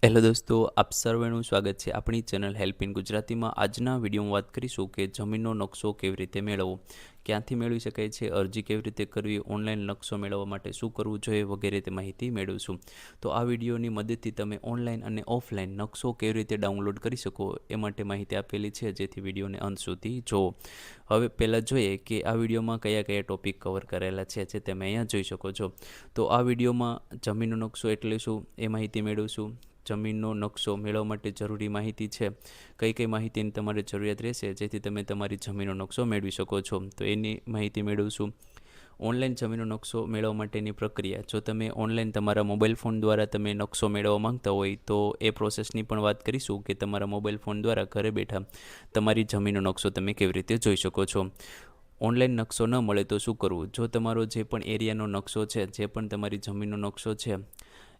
Hello દોસ્તો, આપ સર્વેનું સ્વાગત છે આપણી ચેનલ હેલ્પ ઇન ગુજરાતીમાં. આજના વિડીયોમાં વાત કરીશું કે જમીનનો નકશો કેવી રીતે મેળવવો, ક્યાંથી મેળવી શકાય છે, અરજી કેવી રીતે કરવી, ઓનલાઈન નકશો મેળવવા માટે શું કરવું જોઈએ વગેરે તે માહિતી મેળવીશું. તો આ વિડીયોની મદદથી તમે ઓનલાઈન અને ઓફલાઈન નકશો કેવી રીતે ડાઉનલોડ કરી શકો એ માટે માહિતી આપેલી છે, જેથી વિડીયોને અંત સુધી જુઓ. હવે પહેલાં જોઈએ કે આ વિડીયોમાં કયા કયા ટોપિક કવર કરેલા છે જે તમે અહીંયા જોઈ શકો છો. તો આ વિડીયોમાં જમીનનો નકશો એટલે શું એ માહિતી મેળવીશું. જમીનનો નકશો મેળવવા માટે જરૂરી માહિતી છે, કઈ કઈ માહિતીની તમારે જરૂરિયાત રહેશે જેથી તમે તમારી જમીનનો નકશો મેળવી શકો છો, તો એની માહિતી મેળવીશું. ઓનલાઈન જમીનનો નકશો મેળવવા માટેની પ્રક્રિયા, જો તમે ઓનલાઈન તમારા મોબાઈલ ફોન દ્વારા તમે નકશો મેળવવા માંગતા હોય તો એ પ્રોસેસની પણ વાત કરીશું કે તમારા મોબાઈલ ફોન દ્વારા ઘરે બેઠા તમારી જમીનનો નકશો તમે કેવી રીતે જોઈ શકો છો. ઓનલાઈન નકશો ન મળે તો શું કરવું? જો તમારો જે પણ એરિયાનો નકશો છે, જે પણ તમારી જમીનનો નકશો છે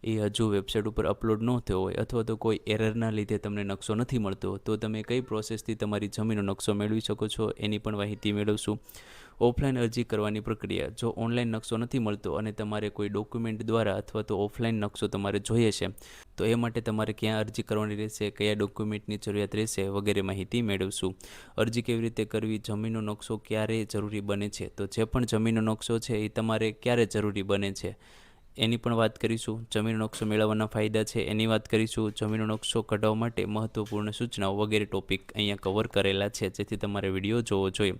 એ હજુ વેબસાઇટ ઉપર અપલોડ ન થયો હોય અથવા તો કોઈ એરરના લીધે તમને નકશો નથી મળતો, તો તમે કઈ પ્રોસેસથી તમારી જમીનનો નકશો મેળવી શકો છો એની પણ માહિતી મેળવશું. ઓફલાઈન અરજી કરવાની પ્રક્રિયા, જો ઓનલાઈન નકશો નથી મળતો અને તમારે કોઈ ડોક્યુમેન્ટ દ્વારા અથવા તો ઓફલાઈન નકશો તમારે જોઈએ છે, તો એ માટે તમારે ક્યાં અરજી કરવાની રહેશે, કયા ડોક્યુમેન્ટની જરૂરિયાત રહેશે વગેરે માહિતી મેળવશું. અરજી કેવી રીતે કરવી, જમીનનો નકશો ક્યારે જરૂરી બને છે, તો જે પણ જમીનનો નકશો છે એ તમારે ક્યારે જરૂરી બને છે એની પણ વાત કરીશું. જમીનનો નકશો મેળવવાના ફાયદા છે એની વાત કરીશું. જમીનનો નકશો કઢાવવા માટે મહત્વપૂર્ણ સૂચનાઓ વગેરે ટોપિક અહીંયા કવર કરેલા છે, જેથી તમારે વિડીયો જોવો જોઈએ.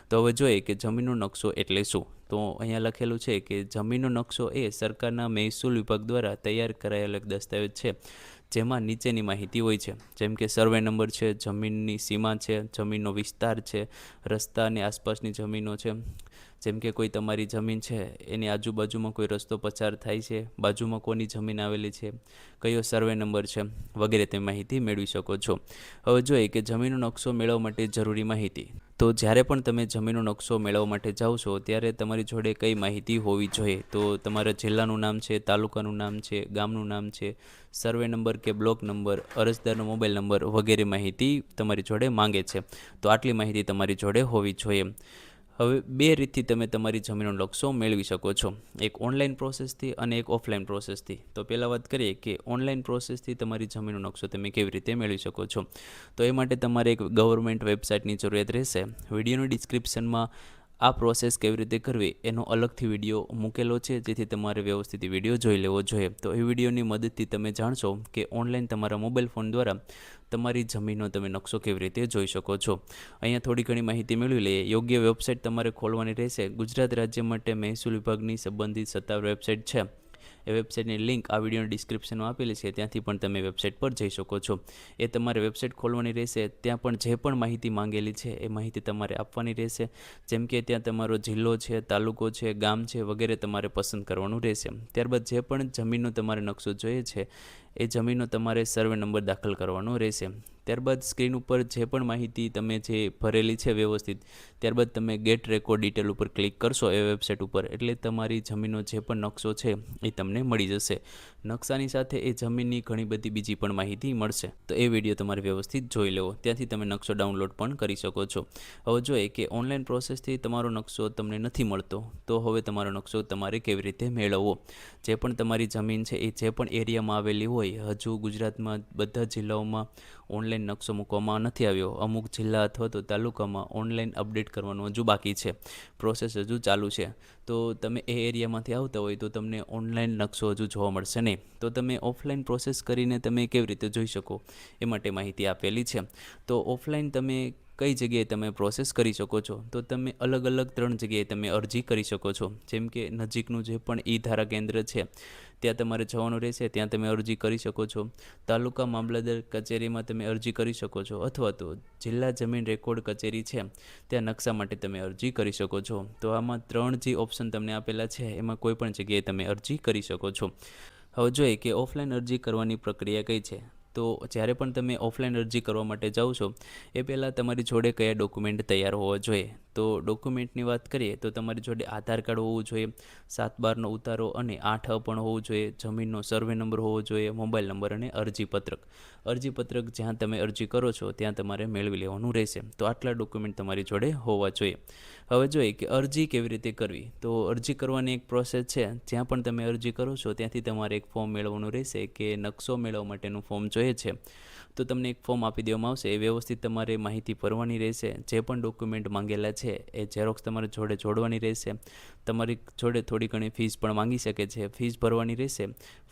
તો હવે જોઈએ કે જમીનનો નકશો એટલે શું. તો અહીંયા લખેલું છે કે જમીનનો નકશો એ સરકારના મહેસૂલ વિભાગ દ્વારા તૈયાર કરાયેલો એક દસ્તાવેજ છે, જેમાં નીચેની માહિતી હોય છે, જેમ કે સર્વે નંબર છે, જમીનની સીમા છે, જમીનનો વિસ્તાર છે, રસ્તા અને આસપાસની જમીનો છે, જેમ કે કોઈ તમારી જમીન છે એની આજુબાજુમાં કોઈ રસ્તો પસાર થાય છે, બાજુમાં કોની જમીન આવેલી છે, કયો સર્વે નંબર છે વગેરે તે માહિતી મેળવી શકો છો. હવે જોઈએ કે જમીનનો નકશો મેળવવા માટે જરૂરી માહિતી. તો જ્યારે પણ તમે જમીનનો નકશો મેળવવા માટે જાઓ છો ત્યારે તમારી જોડે કઈ માહિતી હોવી જોઈએ, તો તમારા જિલ્લાનું નામ છે, તાલુકાનું નામ છે, ગામનું નામ છે, સર્વે નંબર કે બ્લોક નંબર, અરજદારનો મોબાઈલ નંબર વગેરે માહિતી તમારી જોડે માંગે છે, તો આટલી માહિતી તમારી જોડે હોવી જોઈએ. હવે બે રીતથી તમે તમારી જમીનનો નકશો મેળવી શકો છો, એક ઓનલાઈન પ્રોસેસથી અને એક ઓફલાઈન પ્રોસેસથી. તો પહેલાં વાત કરીએ કે ઓનલાઈન પ્રોસેસથી તમારી જમીનનો નકશો તમે કેવી રીતે મેળવી શકો છો. તો એ માટે તમારે એક ગવર્મેન્ટ વેબસાઇટની જરૂરિયાત રહેશે. વિડીયોની ડિસ્ક્રિપ્શનમાં આ પ્રોસેસ કેવી રીતે કરવી એનો અલગથી વિડીયો મૂકેલો છે, જેથી તમારે વ્યવસ્થિત વિડીયો જોઈ લેવો જોઈએ. તો એ વિડીયોની મદદથી તમે જાણશો કે ઓનલાઈન તમારા મોબાઈલ ફોન દ્વારા તમારી જમીનનો તમે નકશો કેવી રીતે જોઈ શકો છો. અહીંયા થોડી ઘણી માહિતી મેળવી લઈએ. યોગ્ય વેબસાઇટ તમારે ખોલવાની રહેશે. ગુજરાત રાજ્ય માટે મહેસૂલ વિભાગની સંબંધિત સત્તાવાર વેબસાઇટ છે, એ વેબસાઇટની લિંક આ વિડીયોની ડિસ્ક્રિપ્શનમાં આપેલી છે, ત્યાંથી પણ તમે વેબસાઇટ પર જઈ શકો છો. એ તમારે વેબસાઇટ ખોલવાની રહેશે. ત્યાં પણ જે પણ માહિતી માંગેલી છે એ માહિતી તમારે આપવાની રહેશે, જેમ કે ત્યાં તમારો જિલ્લો છે, તાલુકો છે, ગામ છે વગેરે તમારે પસંદ કરવાનું રહેશે. ત્યારબાદ જે પણ જમીનનો તમારે નકશો જોઈએ છે એ જમીનનો તમારે સર્વે નંબર દાખલ કરવાનો રહેશે. ત્યારબાદ સ્ક્રીન ઉપર જે પણ માહિતી તમે જે ભરેલી છે વ્યવસ્થિત, ત્યારબાદ તમે ગેટ રેકોર્ડ ડિટેલ ઉપર ક્લિક કરશો એ વેબસાઇટ ઉપર, એટલે તમારી જમીનનો જે પણ નકશો છે એ તમને મળી જશે. નકશાની સાથે એ જમીનની ઘણી બધી બીજી પણ માહિતી મળશે, તો એ વિડીયો તમારે વ્યવસ્થિત જોઈ લેવો, ત્યાંથી તમે નકશો ડાઉનલોડ પણ કરી શકો છો. હવે જોઈએ કે ઓનલાઈન પ્રોસેસથી તમારો નકશો તમને નથી મળતો, તો હવે તમારો નકશો તમારે કેવી રીતે મેળવવો. જે પણ તમારી જમીન છે એ જે પણ એરિયામાં આવેલી હોય, હજુ ગુજરાતમાં બધા જિલ્લાઓમાં ઓનલાઈન નકશો મૂકવામાં નથી આવ્યો, અમુક જિલ્લા અથવા તો તાલુકામાં ઓનલાઈન અપડેટ કરવાનું હજુ બાકી છે, પ્રોસેસ હજુ ચાલુ છે, તો તમે એ એરિયામાંથી આવતા હોય તો તમને ઓનલાઈન નકશો હજુ જોવા મળશે નહીં. તો તમે ઓફલાઈન પ્રોસેસ કરીને તમે કેવી રીતે જોઈ શકો એ માટે માહિતી આપેલી છે. તો ઓફલાઈન તમે કઈ જગ્યાએ તમે પ્રોસેસ કરી શકો છો, તો તમે અલગ અલગ 3 જગ્યાએ તમે અરજી કરી શકો છો. જેમ કે નજીકનું જે પણ ઈ ધારા કેન્દ્ર છે ત્યાં તમારે જવાનું રહેશે, ત્યાં તમે અરજી કરી શકો છો. તાલુકા મામલતદાર કચેરીમાં તમે અરજી કરી શકો છો, અથવા તો જિલ્લા જમીન રેકોર્ડ કચેરી છે ત્યાં નકશા માટે તમે અરજી કરી શકો છો. તો આમાં 3 જે ઓપ્શન તમને આપેલા છે એમાં કોઈ પણ જગ્યાએ તમે અરજી કરી શકો છો. હવે જોઈએ કે ઓફલાઈન અરજી કરવાની પ્રક્રિયા કઈ છે. તો જ્યારે પણ તમે ઓફલાઈન અરજી કરવા માટે જાઓ છો એ પહેલાં તમારી જોડે કયા ડોક્યુમેન્ટ તૈયાર હોવા જોઈએ. તો ડોક્યુમેન્ટની વાત કરીએ તો તમારી જોડે આધાર કાર્ડ હોવું જોઈએ, 7/12નો ઉતારો અને 8 પણ હોવું જોઈએ, જમીનનો સર્વે નંબર હોવો જોઈએ, મોબાઈલ નંબર અને અરજીપત્રક. અરજીપત્રક જ્યાં તમે અરજી કરો છો ત્યાં તમારે મેળવી લેવાનું રહેશે. તો આટલા ડોક્યુમેન્ટ તમારી જોડે હોવા જોઈએ. હવે જોઈએ કે અરજી કેવી રીતે કરવી. તો અરજી કરવાની એક પ્રોસેસ છે. જ્યાં પણ તમે અરજી કરો છો ત્યાંથી તમારે એક ફોર્મ મેળવવાનું રહેશે કે નકશો મેળવવા માટેનું ફોર્મ જોઈએ છે. તો તમને એક ફોર્મ આપી દેવામાં આવશે. એ વ્યવસ્થિત તમારે માહિતી ભરવાની રહેશે. જે પણ ડોક્યુમેન્ટ માંગેલા છે એ ઝેરોક્સ તમારે જોડે જોડવાની રહેશે. તમારી જોડે થોડી ઘણી ફીસ પણ માંગી શકે છે, ફીસ ભરવાની રહેશે,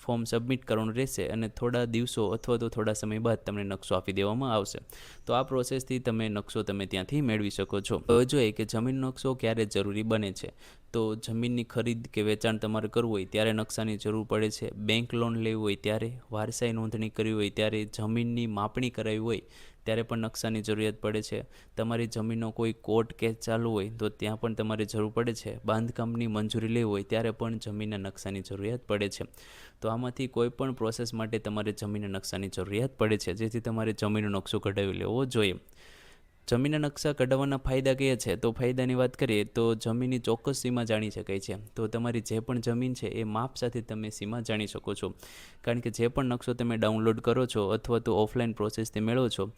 ફોર્મ સબમિટ કરવાનું રહેશે અને થોડા દિવસો અથવા તો થોડા સમય બાદ તમને નકશો આપી દેવામાં આવશે. તો આ પ્રોસેસથી તમે નકશો ત્યાંથી મેળવી શકો છો. હવે જોઈએ કે જમીન નકશો ક્યારે જરૂરી બને છે. તો જમીનની ખરીદ કે વેચાણ તમારે કરવું હોય ત્યારે નકશાની જરૂર પડે છે. બેંક લોન લેવી હોય ત્યારે, વારસાઈ નોંધણી કરવી હોય ત્યારે, જમીનની માપણી કરાવી હોય ત્યારે પણ નકશાની જરૂરિયાત પડે છે. તમારી જમીનનો કોઈ કોર્ટ કેસ ચાલુ હોય તો ત્યાં પણ તમારે જરૂર પડે છે. બાંધકામની મંજૂરી લેવી હોય ત્યારે પણ જમીનના નકશાની જરૂરિયાત પડે છે. તો આમાંથી કોઈ પણ પ્રોસેસ માટે તમારે જમીનના નકશાની જરૂરિયાત પડે છે, જેથી તમારે જમીનનો નકશો કઢાવી લેવો જોઈએ. જમીનના નકશા કઢાવવાના ફાયદા કયા છે. તો ફાયદાની વાત કરીએ તો જમીનની ચોક્કસ સીમા જાણી શકાય છે. તો તમારી જે પણ જમીન છે એ માપ સાથે તમે સીમા જાણી શકો છો. કારણ કે જે પણ નકશો તમે ડાઉનલોડ કરો છો અથવા તો ઓફલાઈન પ્રોસેસથી મેળવો છો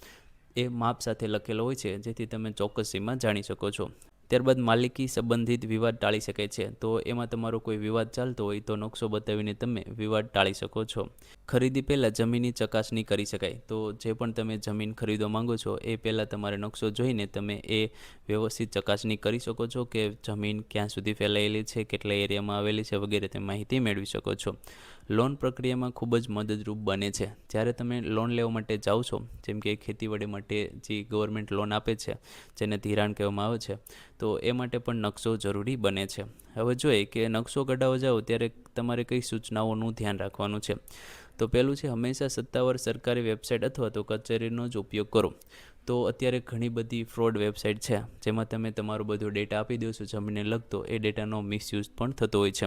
એ માપ સાથે લખેલો હોય છે, જેથી તમે ચોક્કસ સીમા જાણી શકો છો. ત્યારબાદ માલિકી સંબંધિત વિવાદ ટાળી શકાય છે. તો એમાં તમારો કોઈ વિવાદ ચાલતો હોય તો નકશો બતાવીને તમે વિવાદ ટાળી શકો છો. ખરીદી પહેલાં જમીનની ચકાસણી કરી શકાય. તો જે પણ તમે જમીન ખરીદવા માંગો છો એ પહેલાં તમારે નકશો જોઈને તમે એ વ્યવસ્થિત ચકાસણી કરી શકો છો કે જમીન ક્યાં સુધી ફેલાયેલી છે, કેટલા એરિયામાં આવેલી છે વગેરે તે માહિતી મેળવી શકો છો. લોન પ્રક્રિયામાં ખૂબ જ મદદરૂપ બને છે. જ્યારે તમે લોન લેવા માટે જાઓ છો, જેમ કે ખેતીવાડી માટે જે ગવર્મેન્ટ લોન આપે છે જેને ધિરાણ કહેવામાં આવે છે, તો એ માટે પણ નકશો જરૂરી બને છે. હવે જોઈએ કે નકશો કઢાવવા જાઓ ત્યારે તમારે કઈ સૂચનાઓનું ધ્યાન રાખવાનું છે. તો પહેલું છે, હંમેશા સત્તાવાર સરકારી વેબસાઇટ અથવા તો કચેરીનો જ ઉપયોગ કરો. તો અત્યારે ઘણી બધી ફ્રોડ વેબસાઇટ છે જેમાં તમે તમારો બધો ડેટા આપી દો છો જમીનને લગતો, એ ડેટાનો મિસયુઝ પણ થતો હોય છે.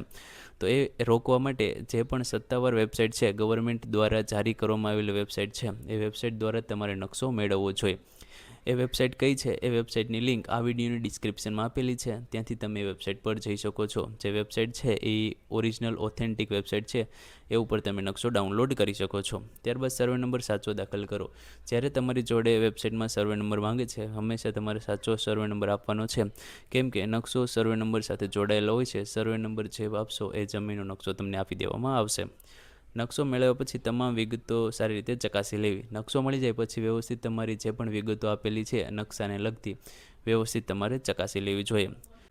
તો એ રોકવા માટે જે પણ સત્તાવાર વેબસાઇટ છે, ગવર્મેન્ટ દ્વારા જારી કરવામાં આવેલી વેબસાઇટ છે, એ વેબસાઇટ દ્વારા તમારે નકશો મેળવવો જોઈએ. એ વેબસાઇટ કઈ છે એ વેબસાઇટની લિંક આ વિડીયોની ડિસ્ક્રિપ્શનમાં આપેલી છે. ત્યાંથી તમે એ વેબસાઇટ પર જઈ શકો છો. જે વેબસાઇટ છે એ ઓરિજિનલ ઓથેન્ટિક વેબસાઇટ છે, એ ઉપર તમે નકશો ડાઉનલોડ કરી શકો છો. ત્યારબાદ સર્વે નંબર સાચો દાખલ કરો. જ્યારે તમારી જોડે વેબસાઇટમાં સર્વે નંબર માંગે છે, હંમેશા તમારે સાચો સર્વે નંબર આપવાનો છે. કેમ કે નકશો સર્વે નંબર સાથે જોડાયેલો હોય છે. સર્વે નંબર જે આપશો એ જમીનનો નકશો તમને આપી દેવામાં આવશે. નકશો મેળવ્યા પછી તમામ વિગતો સારી રીતે ચકાસી લેવી. નકશો મળી જાય પછી વ્યવસ્થિત તમારી જે પણ વિગતો આપેલી છે નકશાને લગતી, વ્યવસ્થિત તમારે ચકાસી લેવી જોઈએ.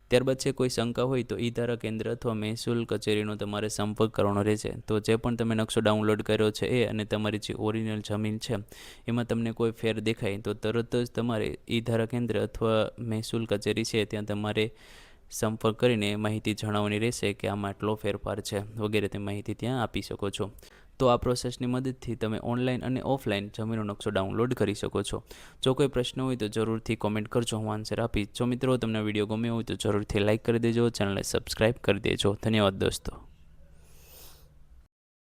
ત્યારબાદ છે, કોઈ શંકા હોય તો ઈ-ધારા કેન્દ્ર અથવા મહેસૂલ કચેરીનો તમારે સંપર્ક કરવાનો રહેશે. તો જે પણ તમે નકશો ડાઉનલોડ કર્યો છે એ અને તમારી જે ઓરિજિનલ જમીન છે એમાં તમને કોઈ ફેર દેખાય તો તરત જ તમારે ઈ-ધારા કેન્દ્ર અથવા મહેસૂલ કચેરી છે ત્યાં તમારે સંપર્ક કરીને માહિતી જણાવવાની રહેશે કે આમાં આટલો ફેરફાર છે વગેરે તે માહિતી ત્યાં આપી શકો છો. તો આ પ્રોસેસની મદદથી તમે ઓનલાઈન અને ઓફલાઈન જમીનનો નકશો ડાઉનલોડ કરી શકો છો. જો કોઈ પ્રશ્ન હોય તો જરૂરથી કોમેન્ટ કરજો, હું આન્સર આપીશ. જો મિત્રો તમને વિડીયો ગમ્યો હોય તો જરૂરથી લાઇક કરી દેજો, ચેનલને સબસ્ક્રાઈબ કરી દેજો. ધન્યવાદ દોસ્તો.